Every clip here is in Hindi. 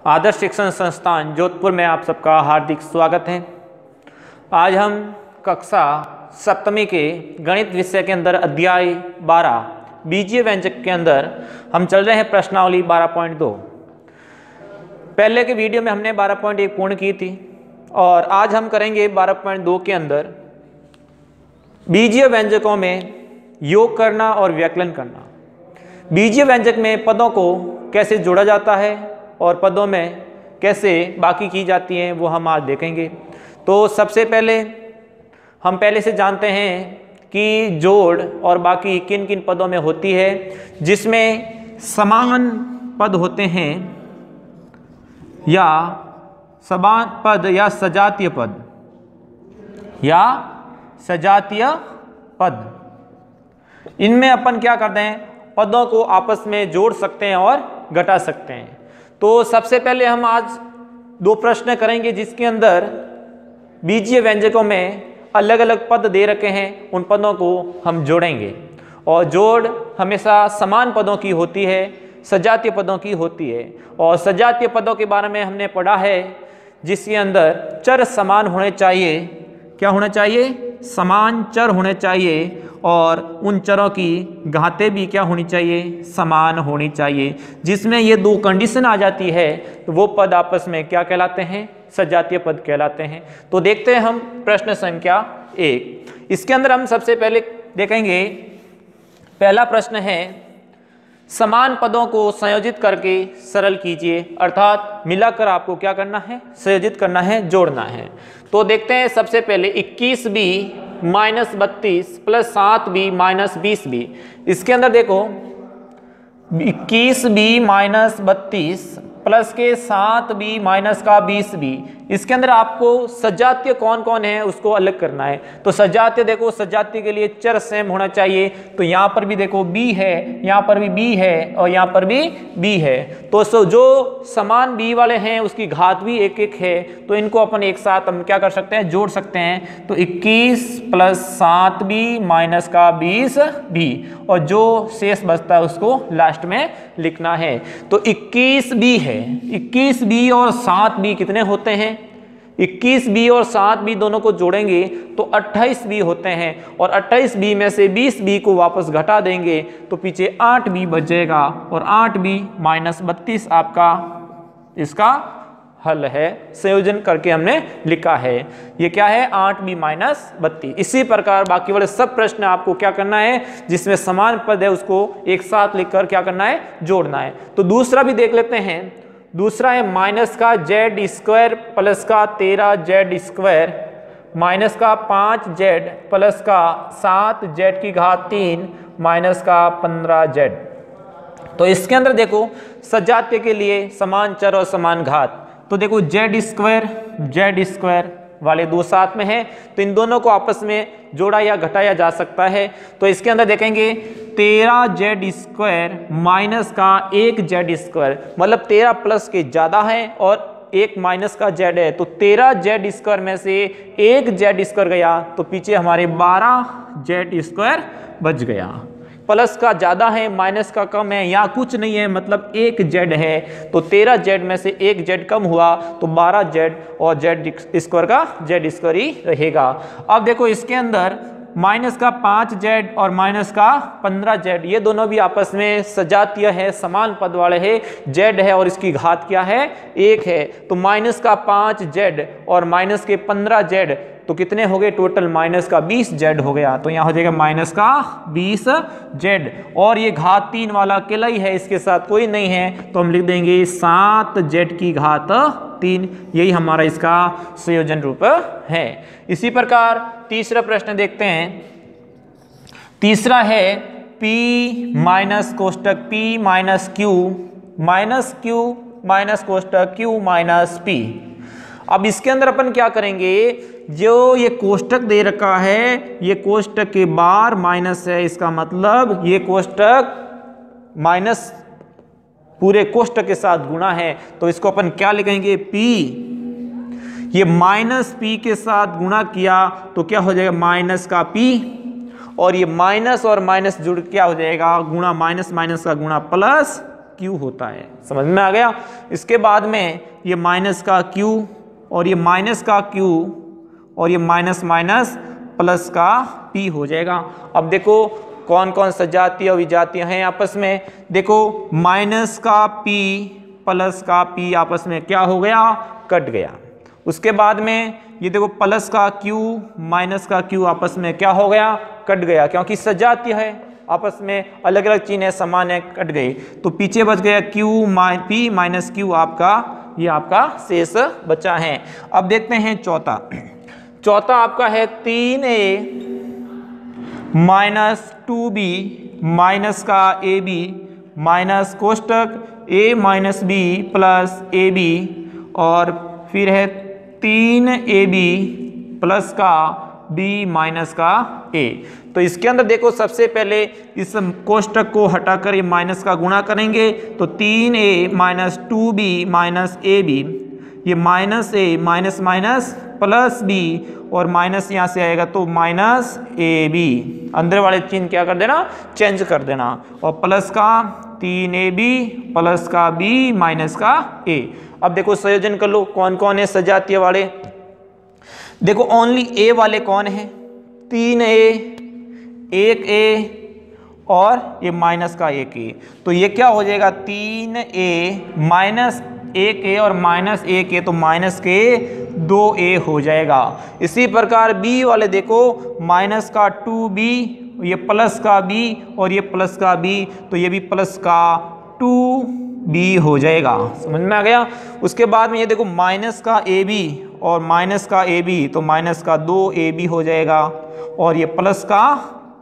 आदर्श शिक्षण संस्थान जोधपुर में आप सबका हार्दिक स्वागत है। आज हम कक्षा सप्तमी के गणित विषय के अंदर अध्याय 12 बीजीय व्यंजक के अंदर हम चल रहे हैं प्रश्नावली 12.2। पहले के वीडियो में हमने 12.1 पूर्ण की थी और आज हम करेंगे 12.2 के अंदर बीजीय व्यंजकों में योग करना और व्याकलन करना। बीजीय व्यंजक में पदों को कैसे जोड़ा जाता है और पदों में कैसे बाकी की जाती हैं वो हम आज देखेंगे। तो सबसे पहले हम पहले से जानते हैं कि जोड़ और बाकी किन किन पदों में होती है, जिसमें समान पद होते हैं या समान पद या सजातीय पद इनमें अपन क्या करते हैं, पदों को आपस में जोड़ सकते हैं और घटा सकते हैं। तो सबसे पहले हम आज दो प्रश्न करेंगे जिसके अंदर बीजीय व्यंजकों में अलग अलग पद दे रखे हैं, उन पदों को हम जोड़ेंगे। और जोड़ हमेशा समान पदों की होती है, सजातीय पदों की होती है। और सजातीय पदों के बारे में हमने पढ़ा है जिसके अंदर चर समान होने चाहिए। क्या होना चाहिए? समान चर होने चाहिए और उन चरों की घातें भी क्या होनी चाहिए? समान होनी चाहिए। जिसमें ये दो कंडीशन आ जाती है तो वो पद आपस में क्या कहलाते हैं? सजातीय पद कहलाते हैं। तो देखते हैं हम प्रश्न संख्या 1। इसके अंदर हम सबसे पहले देखेंगे, पहला प्रश्न है समान पदों को संयोजित करके सरल कीजिए। अर्थात मिलाकर आपको क्या करना है? संयोजित करना है, जोड़ना है। तो देखते हैं सबसे पहले 21b minus 32 plus 7b minus 20b। इसके अंदर देखो 21b माइनस 32 प्लस के 7b माइनस का 20b। इसके अंदर आपको सजातीय कौन कौन है उसको अलग करना है। तो सजातीय देखो, सजातीय के लिए चर सेम होना चाहिए। तो यहाँ पर भी देखो b है, यहाँ पर भी b है और यहाँ पर भी b है। तो जो समान b वाले हैं उसकी घात भी एक एक है। तो इनको अपन एक साथ हम क्या कर सकते हैं? जोड़ सकते हैं। तो 21 प्लस 7b माइनस का 20b और जो शेष बचता है उसको लास्ट में लिखना है। तो 21b है, 21b और 7b कितने होते हैं? 21b और 7b दोनों को जोड़ेंगे तो 28b होते हैं और 28b में से 20b को वापस घटा देंगे तो पीछे 8b बचेगा और 8b माइनस 32 आपका इसका हल है। संयोजन करके हमने लिखा है। ये क्या है? 8b minus 32। इसी प्रकार बाकी वाले सब प्रश्न आपको क्या करना है, जिसमें समान पद है उसको एक साथ लिखकर क्या करना है? जोड़ना है। तो दूसरा भी देख लेते हैं। दूसरा है माइनस का z² प्लस का 13z² माइनस का 5z प्लस का 7z की घात 3 माइनस का 15z। तो इसके अंदर देखो सजातीय के लिए समान चर और समान घात। तो देखो z² वाले दो साथ में हैं तो इन दोनों को आपस में जोड़ा या घटाया जा सकता है। तो इसके अंदर देखेंगे 13z² माइनस का 1z², मतलब 13 प्लस के ज़्यादा है और 1 माइनस का z है। तो 13z² में से 1z² गया तो पीछे हमारे 12z² बच गया। प्लस का ज़्यादा है, माइनस का कम है, यहाँ कुछ नहीं है, मतलब 1z है। तो 13z में से 1z कम हुआ तो 12z और z² का z² ही रहेगा। अब देखो इसके अंदर माइनस का 5z और माइनस का 15z, ये दोनों भी आपस में सजातीय है, समान पद वाले है। z है और इसकी घात क्या है? 1 है। तो माइनस का 5z और माइनस के 15z तो कितने हो गए टोटल? माइनस का 20z हो गया। तो यहाँ हो जाएगा माइनस का 20z और ये घात 3 वाला अकेला ही है, इसके साथ कोई नहीं है तो हम लिख देंगे 7z की घात 3। यही हमारा इसका संयोजन रूप है। इसी प्रकार तीसरा प्रश्न देखते हैं। तीसरा है p माइनस कोष्टक p माइनस q माइनस कोष्टक q माइनस p। अब इसके अंदर अपन क्या करेंगे, जो ये कोष्टक दे रखा है ये कोष्टक के बाहर माइनस है, इसका मतलब ये कोष्टक माइनस पूरे कोष्टक के साथ गुणा है। तो इसको अपन क्या लिखेंगे? p। ये माइनस p के साथ गुणा किया तो क्या हो जाएगा? माइनस का p और ये माइनस और माइनस जुड़ क्या हो जाएगा? गुणा, माइनस माइनस का गुणा प्लस क्यू होता है। समझ में आ गया। इसके बाद में ये माइनस का क्यू और ये माइनस का क्यू और ये माइनस माइनस प्लस का पी हो जाएगा। अब देखो कौन कौन सजातीय और विजातीय हैं आपस में। देखो माइनस का पी प्लस का पी आपस में क्या हो गया, कट गया। उसके बाद में ये देखो प्लस का क्यू माइनस का क्यू आपस में क्या हो गया, कट गया, क्योंकि सजातीय है, आपस में अलग अलग चिन्ह समान है, कट गई। तो पीछे बच गया क्यू पी माइनस क्यू, आपका ये आपका शेष बचा है। अब देखते हैं चौथा। चौथा आपका है 3a माइनस 2b माइनस का ab माइनस कोष्टक a minus b plus ab और फिर है 3ab प्लस का b माइनस का a। तो इसके अंदर देखो सबसे पहले इस कोष्टक को हटाकर ये माइनस का गुणा करेंगे तो 3a minus 2b minus ab, ये minus a minus minus plus b और माइनस यहाँ से आएगा तो माइनस ab, अंदर वाले चिन्ह क्या कर देना, चेंज कर देना, और प्लस का 3ab प्लस का b माइनस का a। अब देखो संयोजन कर लो कौन कौन है सजातीय वाले। देखो ओनली a वाले कौन है, 3a 1a और ये माइनस का 1a, तो ये क्या हो जाएगा 3a माइनस 1a और माइनस 1a तो माइनस के 2a हो जाएगा। इसी प्रकार b वाले देखो माइनस का 2b, ये प्लस का b और ये प्लस का b, तो ये भी प्लस का 2b हो जाएगा। समझ में आ गया। उसके बाद में ये देखो माइनस का ab और माइनस का ab तो माइनस का 2ab हो जाएगा और ये प्लस का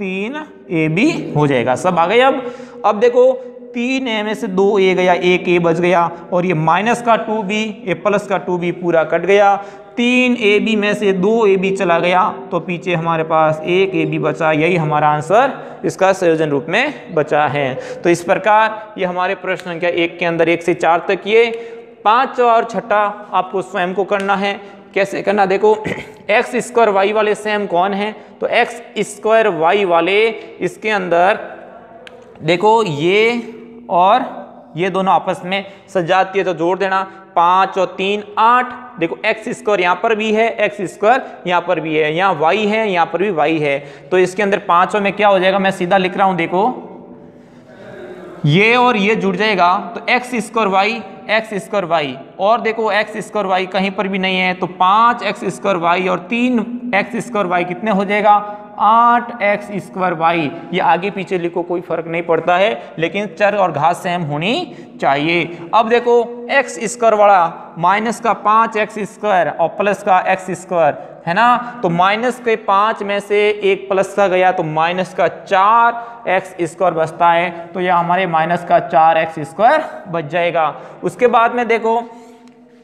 3ab हो जाएगा। सब आ गए। अब देखो 3a में से 2a गया, 1a बच गया और ये माइनस का 2b ये प्लस का 2b पूरा कट गया। 3ab में से 2ab चला गया तो पीछे हमारे पास 1ab बचा, यही हमारा आंसर इसका संयोजन रूप में बचा है। तो इस प्रकार ये हमारे प्रश्न संख्या 1 के अंदर 1 से 4 तक ये 5 और 6 आपको स्वयं को करना है। कैसे करना, देखो एक्स स्क्वायर वाई वाले सेम कौन है, तो एक्स स्क्वायर वाई वाले इसके अंदर देखो ये और ये दोनों आपस में सजातीय तो जोड़ देना, 5 और 3 8। देखो एक्स स्क्वायर यहाँ पर भी है, एक्स स्क्वायर यहाँ पर भी है, यहाँ वाई है, यहाँ पर भी वाई है, तो इसके अंदर 5 में क्या हो जाएगा, मैं सीधा लिख रहा हूँ, देखो ये और ये जुड़ जाएगा तो एक्स स्क्वायर वाई और देखो एक्स स्क्वायर वाई कहीं पर भी नहीं है तो 5 एक्स स्क्वायर वाई और 3 एक्स स्क्वायर वाई कितने हो जाएगा 8 एक्स स्क्वायर वाई। ये आगे पीछे लिखो कोई फर्क नहीं पड़ता है, लेकिन चर और घात सेम होनी चाहिए। अब देखो एक्स स्क्वायर वाला माइनस का 5 एक्स स्क्वायर और प्लस का एक्स स्क्वायर है ना, तो माइनस के 5 में से एक प्लस का गया तो माइनस का 4 एक्स स्क्वायर बचता है, तो यह हमारे माइनस का 4 एक्स स्क्वायर बच जाएगा। उसके बाद में देखो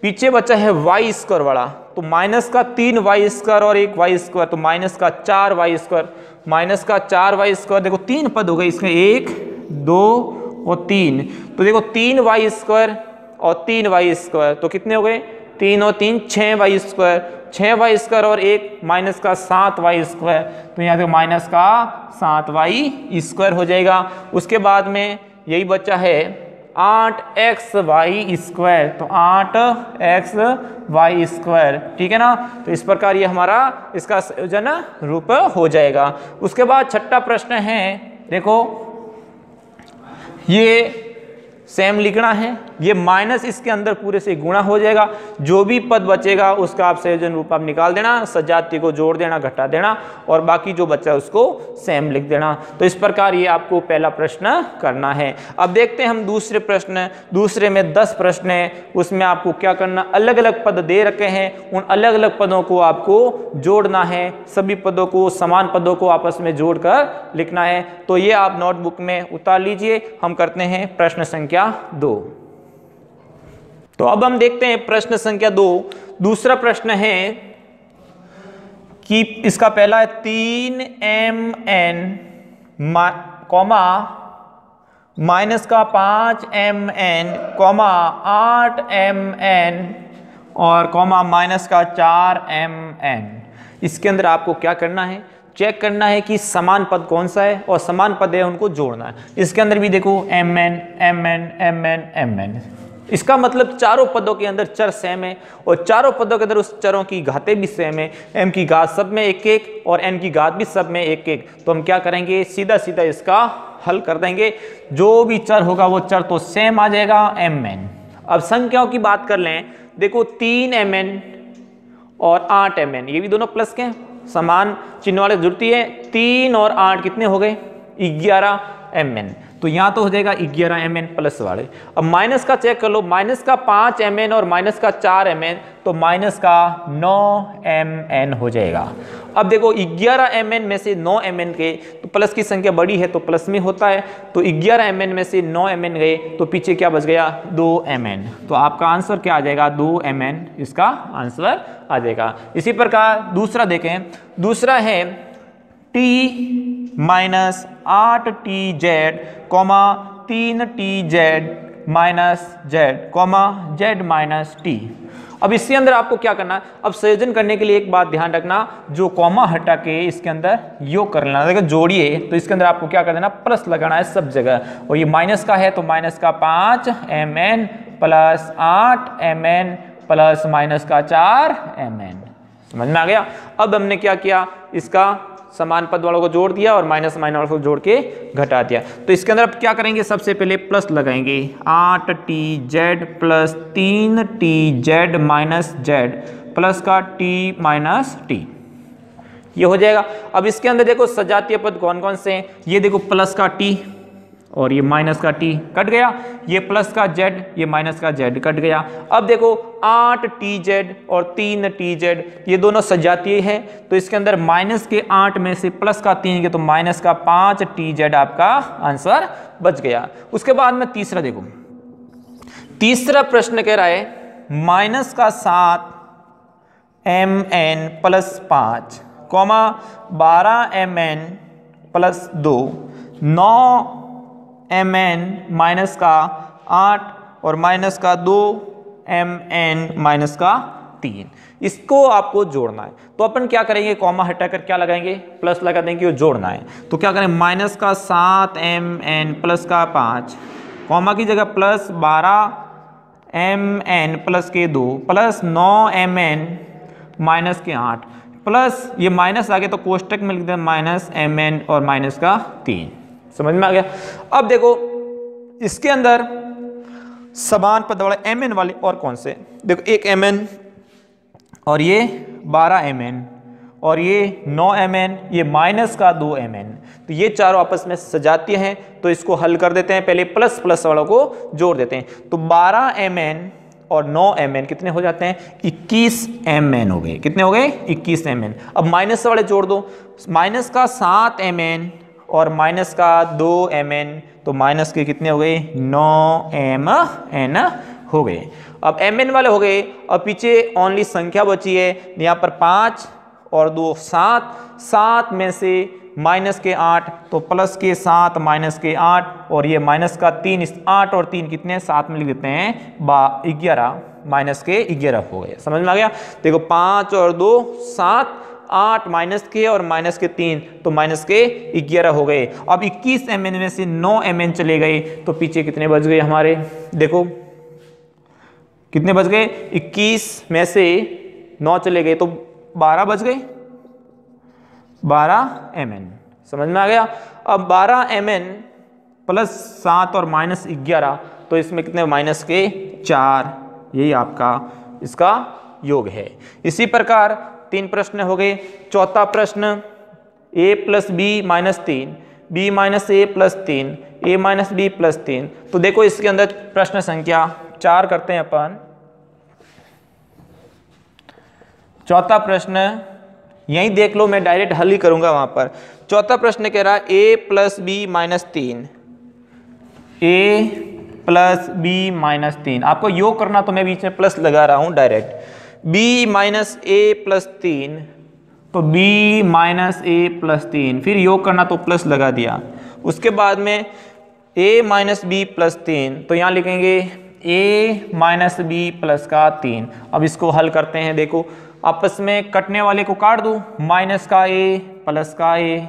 पीछे बचा है वाई स्क्वायर वाला, तो माइनस का 3 वाई स्क्वायर और 1 वाई स्क्वायर तो माइनस का 4 वाई स्क्वायर, माइनस का 4 वाई स्क्वायर, देखो 3 पद हो गए इसमें 1 2 और 3, तो देखो 3 वाई स्क्वायर और 3 वाई स्क्वायर तो कितने हो गए 3 और 3 6 वाई स्क्वायर, 6 वाई स्क्वायर और 1 माइनस का 7 वाई स्क्वायर, तो यहाँ देखो माइनस का 7 वाई स्क्वायर हो जाएगा। उसके बाद में यही बच्चा है 8 एक्स वाई स्क्वायर, तो 8 एक्स वाई स्क्वायर, ठीक है ना। तो इस प्रकार ये हमारा इसका संयोजन रूप हो जाएगा। उसके बाद 6ठा प्रश्न है, देखो ये सेम लिखना है, ये माइनस इसके अंदर पूरे से गुणा हो जाएगा, जो भी पद बचेगा उसका आप संयोजन रूप आप निकाल देना, सजातीय को जोड़ देना घटा देना और बाकी जो बचा उसको सेम लिख देना। तो इस प्रकार ये आपको पहला प्रश्न करना है। अब देखते हैं हम दूसरे प्रश्न, दूसरे में 10 प्रश्न है, उसमें आपको क्या करना, अलग अलग पद दे रखे हैं, उन अलग अलग पदों को आपको जोड़ना है, सभी पदों को समान पदों को आपस में जोड़कर लिखना है। तो ये आप नोटबुक में उतार लीजिए। हम करते हैं प्रश्न संख्या 2। तो अब हम देखते हैं प्रश्न संख्या 2। दूसरा प्रश्न है कि इसका पहला है 3mn कॉमा माइनस का 5mn कॉमा 8mn और कॉमा माइनस का 4mn। इसके अंदर आपको क्या करना है, चेक करना है कि समान पद कौन सा है और समान पद है उनको जोड़ना है। इसके अंदर भी देखो mn mn mn mn, इसका मतलब चारों पदों के अंदर चर सेम है और चारों पदों के अंदर उस चरों की घातें भी सेम है। m की घात सब में एक एक और n की घात भी सब में एक एक। तो हम क्या करेंगे, सीधा सीधा इसका हल कर देंगे। जो भी चर होगा वो चर तो सेम आ जाएगा mn। अब संख्याओं की बात कर लें, देखो 3mn और 8mn, ये भी दोनों प्लस के हैं, समान चिन्ह वाले जुड़ती है। 3 और 8 कितने हो गए, 11mn। तो यहाँ तो हो जाएगा 11mn प्लस वाले। अब माइनस का चेक कर लो, माइनस का 5mn और माइनस का 4mn, तो माइनस का 9mn हो जाएगा। अब देखो 11mn में से 9mn गए तो प्लस की संख्या बड़ी है तो प्लस में होता है, तो 11mn में से 9mn गए तो पीछे क्या बच गया, 2mn। तो आपका आंसर क्या आ जाएगा, 2mn इसका आंसर आ जाएगा। इसी प्रकार दूसरा देखें, दूसरा है t minus 8tz comma 3tz minus z comma z minus t। अब इसके अंदर आपको क्या करना है, अब संयोजन करने के लिए एक बात ध्यान रखना, जो कॉमा हटा के इसके अंदर योग कर लेना। देखो जोड़िए तो इसके अंदर आपको क्या कर देना, प्लस लगाना है सब जगह। और ये माइनस का है तो माइनस का 5mn plus 8mn plus minus का 4mn। समझ में आ गया। अब हमने क्या किया, इसका समान पद वालों को जोड़ दिया और माइनस माइनस वालों को जोड़ के घटा दिया। तो इसके अंदर अब क्या करेंगे, सबसे पहले प्लस लगाएंगे, 8tz plus 3tz minus z plus का t माइनस t, ये हो जाएगा। अब इसके अंदर देखो सजातीय पद कौन कौन से हैं, ये देखो प्लस का t और ये माइनस का t कट गया, ये प्लस का z ये माइनस का z कट गया। अब देखो 8tz और 3tz ये दोनों सजातीय हैं, तो इसके अंदर माइनस के 8 में से प्लस का 3 के तो माइनस का 5tz आपका आंसर बच गया। उसके बाद में तीसरा देखो, तीसरा प्रश्न कह रहा है माइनस का 7mn plus 5 comma 12mn plus 2 9mn minus का 8 और माइनस का 2mn माइनस का 3, इसको आपको जोड़ना है। तो अपन क्या करेंगे, कॉमा हटाकर क्या लगाएंगे, प्लस लगा देंगे और जोड़ना है। तो क्या करें, माइनस का 7mn प्लस का 5 कॉमा की जगह प्लस 12mn प्लस के 2 प्लस 9mn माइनस के 8 प्लस ये माइनस आ गया तो कोष्टक में लिख दें माइनस mn और माइनस का 3। समझ में आ गया। अब देखो इसके अंदर समान पद वाले mn वाले और कौन से, देखो एक mn और ये 12mn और ये 9mn, ये माइनस का 2mn, तो ये चारों आपस में सजातीय हैं। तो इसको हल कर देते हैं, पहले प्लस प्लस वालों को जोड़ देते हैं। तो 12mn और 9mn कितने हो जाते हैं, 21mn हो गए। कितने हो गए, 21mn। अब माइनस वाले जोड़ दो, माइनस का 7mn और माइनस का 2mn, तो माइनस के कितने हो गए, 9mn हो गए। अब mn वाले हो गए। अब पीछे ओनली संख्या बची है, यहाँ पर 5 और 2 7, 7 में से माइनस के 8 तो प्लस के 7 माइनस के 8 और ये माइनस का 3, इस 8 और 3 कितने साथ में लिख देते हैं 11 माइनस के 11 हो गए। समझ में आ गया। देखो 5 और 2 7, 8 माइनस के और माइनस के 3 तो माइनस के 11 हो गए। अब 21mn में से 9mn चले गए तो पीछे कितने बच गए हमारे, देखो कितने बच गए, 21 में से 9 चले गए तो 12 बच गए, 12mn। समझ में आ गया। अब 12mn प्लस 7 और माइनस 11 तो इसमें कितने, माइनस के 4, यही आपका इसका योग है। इसी प्रकार 3 प्रश्न हो गए। चौथा प्रश्न a plus b minus 3 b minus a plus 3 a minus b plus 3। तो देखो इसके अंदर प्रश्न संख्या 4 करते हैं अपन। चौथा प्रश्न यहीं देख लो, मैं डायरेक्ट हल ही करूंगा वहां पर। चौथा प्रश्न कह रहा है a plus b minus 3 a plus b minus 3, आपको योग करना तो मैं बीच में प्लस लगा रहा हूं direct. b minus a plus 3 तो b माइनस a प्लस 3, फिर योग करना तो प्लस लगा दिया। उसके बाद में a माइनस b प्लस 3 तो यहाँ लिखेंगे a माइनस b प्लस का 3। अब इसको हल करते हैं। देखो आपस में कटने वाले को काट दो, माइनस का a प्लस का ए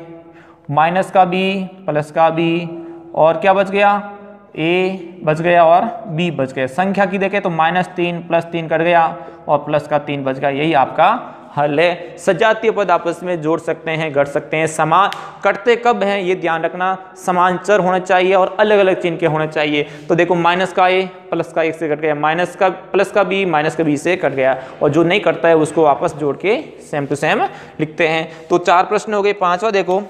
माइनस का बी प्लस का बी और क्या बच गया, ए बच गया और बी बच गया। संख्या की देखें तो -3 + 3 कट गया और प्लस का 3 बच गया। यही आपका हल है। सजातीय पद आपस में जोड़ सकते हैं, घट सकते हैं। समान कटते कब हैं ये ध्यान रखना, समान चर होना चाहिए और अलग अलग चिन्ह के होने चाहिए। तो देखो माइनस का ए प्लस का 1 से कट गया, माइनस का प्लस का बी माइनस का बी से कट गया, और जो नहीं कटता है उसको वापस जोड़ के सेम टू सेम लिखते हैं। तो 4 प्रश्न हो गए। 5वां देखो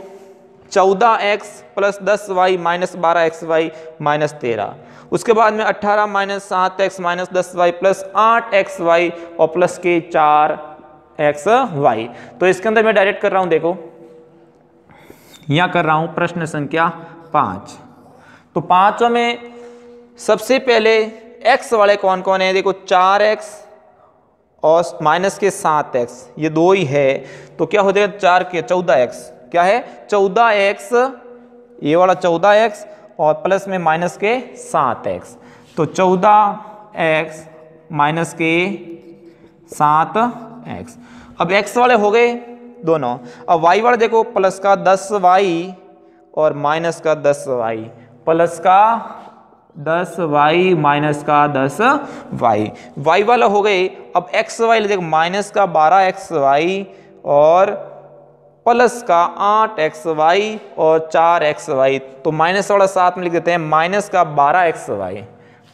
14x + 10y - 12xy - 13। उसके बाद में 18 - 7x - 10y + 8xy और प्लस के 4xy। तो इसके अंदर मैं डायरेक्ट कर रहा हूं, देखो यहां कर रहा हूं प्रश्न संख्या 5। तो 5 में सबसे पहले x वाले कौन कौन है, देखो 4x और माइनस के 7x, ये दो ही है। तो क्या हो जाएगा 4 के 14x, क्या है 14x, ये वाला 14x और प्लस में माइनस के 7x। तो 14x माइनस के 7x। अब x वाले हो गए दोनों। अब y वाले देखो प्लस का 10y और माइनस का 10y, प्लस का 10y माइनस का 10y, y वाला हो गए। अब x वाले देखो माइनस का 12xy और प्लस का 8xy और 4xy। तो माइनस वाला साथ में लिख देते हैं, माइनस का 12xy,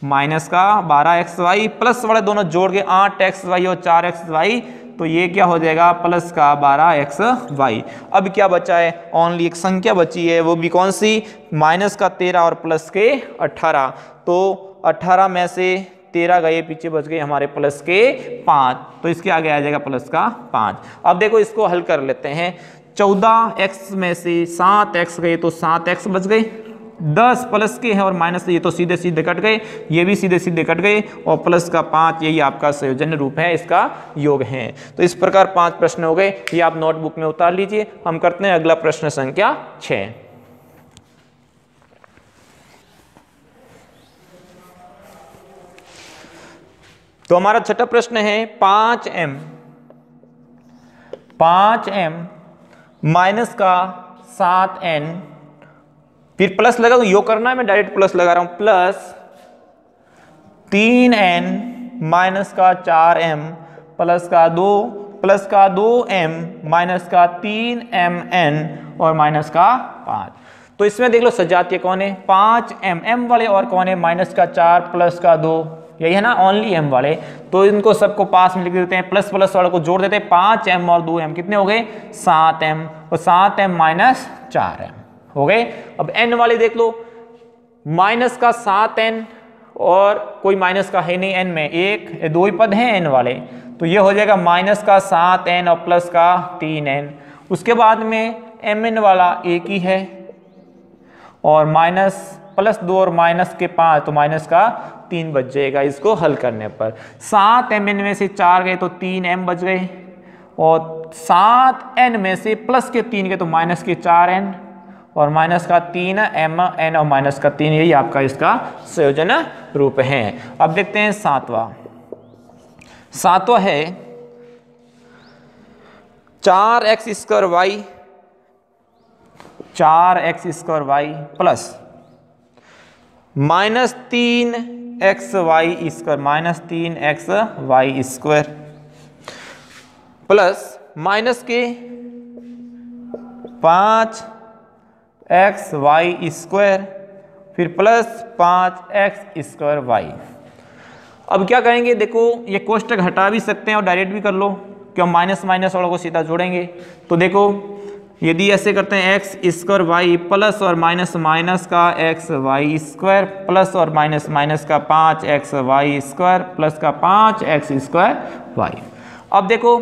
माइनस का 12xy प्लस वाले दोनों जोड़ के 8xy और 4xy। तो ये क्या हो जाएगा प्लस का 12xy। अब क्या बचा है, ओनली एक संख्या बची है, वो भी कौन सी, माइनस का 13 और प्लस के 18। तो 18 में से 13 गए, पीछे बच गए हमारे प्लस के 5। तो इसके आगे आ जाएगा प्लस का 5। अब देखो इसको हल कर लेते हैं। 14x में से 7x गए तो 7x बच गए, 10 प्लस के हैं और माइनस, ये तो सीधे सीधे कट गए, ये भी सीधे सीधे कट गए, और प्लस का 5, यही आपका संयोजन रूप है, इसका योग है। तो इस प्रकार 5 प्रश्न हो गए, ये आप नोटबुक में उतार लीजिए। हम करते हैं अगला प्रश्न संख्या 6। तो हमारा छठा प्रश्न है 5m माइनस का 7n, फिर प्लस लगा, तो योग करना है, मैं डायरेक्ट प्लस लगा रहा हूं, प्लस 3n माइनस का 4m प्लस का 2m माइनस का 3mn और माइनस का 5। तो इसमें देख लो सजातीय कौन है, 5m, m वाले और कौन है, माइनस का 4 प्लस का 2, यही है ना, ओनली m वाले। तो इनको सबको पास में लिख देते हैं, प्लस प्लस वाले को जोड़ देते हैं, 5m और 2m कितने हो गए 7m, और 7m माइनस 4m हो गए। अब n वाले देख लो, माइनस का 7n और कोई माइनस का है नहीं n में, एक दो ही पद हैं n वाले, तो ये हो जाएगा माइनस का 7n और प्लस का 3n। उसके बाद में mn वाला एक ही है और माइनस प्लस 2 और माइनस के 5, तो माइनस का 3 बच जाएगा इसको हल करने पर। 7mn में से 4 गए तो 3m बच गए, और 7n में से प्लस के 3 गए तो माइनस के 4n और माइनस का 3mn और माइनस का 3, यही आपका इसका संयोजन रूप है। अब देखते हैं सातवां है 4x² plus -3xy² plus minus के 5xy², फिर प्लस 5x²y। अब क्या करेंगे, देखो ये कोष्टक हटा भी सकते हैं और डायरेक्ट भी कर लो, क्यों माइनस माइनस वालों को सीधा जोड़ेंगे। तो देखो यदि ऐसे करते हैं x² प्लस और माइनस माइनस का xy² प्लस और माइनस माइनस का 5xy² प्लस का 5x²y। अब देखो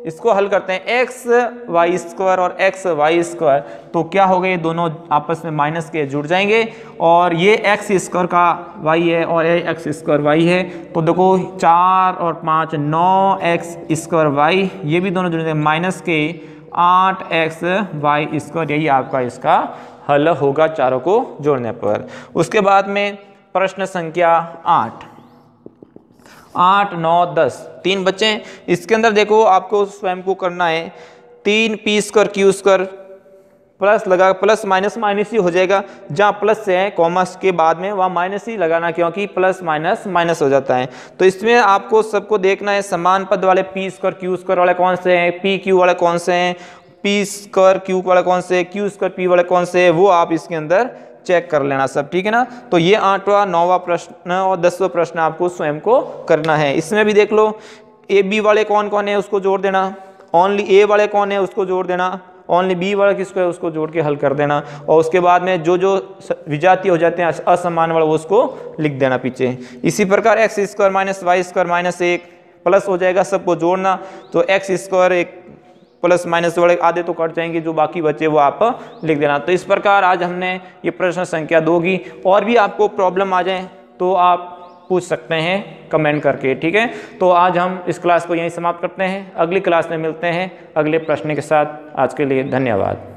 इसको हल करते हैं, xy² और xy², तो क्या हो गए, दोनों आपस में माइनस के जुड़ जाएंगे, और ये x² का y है और ये x² है। तो देखो 4 और 5 9x²y, ये भी दोनों जुड़ जाएंगे, माइनस के 8xy², यही आपका इसका हल होगा चारों को जोड़ने पर। उसके बाद में प्रश्न संख्या 8, 9, 10, 3 बच्चे। इसके अंदर देखो आपको स्वयं को करना है, 3p² q² प्लस लगा, प्लस माइनस माइनस ही हो जाएगा, जहाँ प्लस है कॉमा के बाद में वहाँ माइनस ही लगाना, क्योंकि प्लस माइनस माइनस हो जाता है। तो इसमें आपको सबको देखना है समान पद वाले पी स्क्वायर क्यू स्क्वायर वाले कौन से हैं, पी क्यू वाले कौन से हैं, पी स्क्वायर क्यू वाले कौन से, क्यू स्क्वायर पी वाले कौन से, वो आप इसके अंदर चेक कर लेना सब, ठीक है ना। तो ये 8वां 9वां प्रश्न और 10वां प्रश्न आपको स्वयं को करना है। इसमें भी देख लो ए बी वाले कौन कौन है उसको जोड़ देना, ओनली ए वाले कौन है उसको जोड़ देना, ओनली बी वाला किसको है उसको जोड़ के हल कर देना, और उसके बाद में जो जो विजातीय हो जाते हैं असमान वाला वो उसको लिख देना पीछे। इसी प्रकार x square minus y square minus 1 plus हो जाएगा, सबको जोड़ना, तो एक्स स्क्वायर एक प्लस माइनस वाले आधे तो कट जाएंगे, जो बाकी बचे वो आप लिख देना। तो इस प्रकार आज हमने ये प्रश्न संख्या 2 की, और भी आपको प्रॉब्लम आ जाए तो आप पूछ सकते हैं कमेंट करके, ठीक है। तो आज हम इस क्लास को यहीं समाप्त करते हैं, अगली क्लास में मिलते हैं अगले प्रश्न के साथ। आज के लिए धन्यवाद।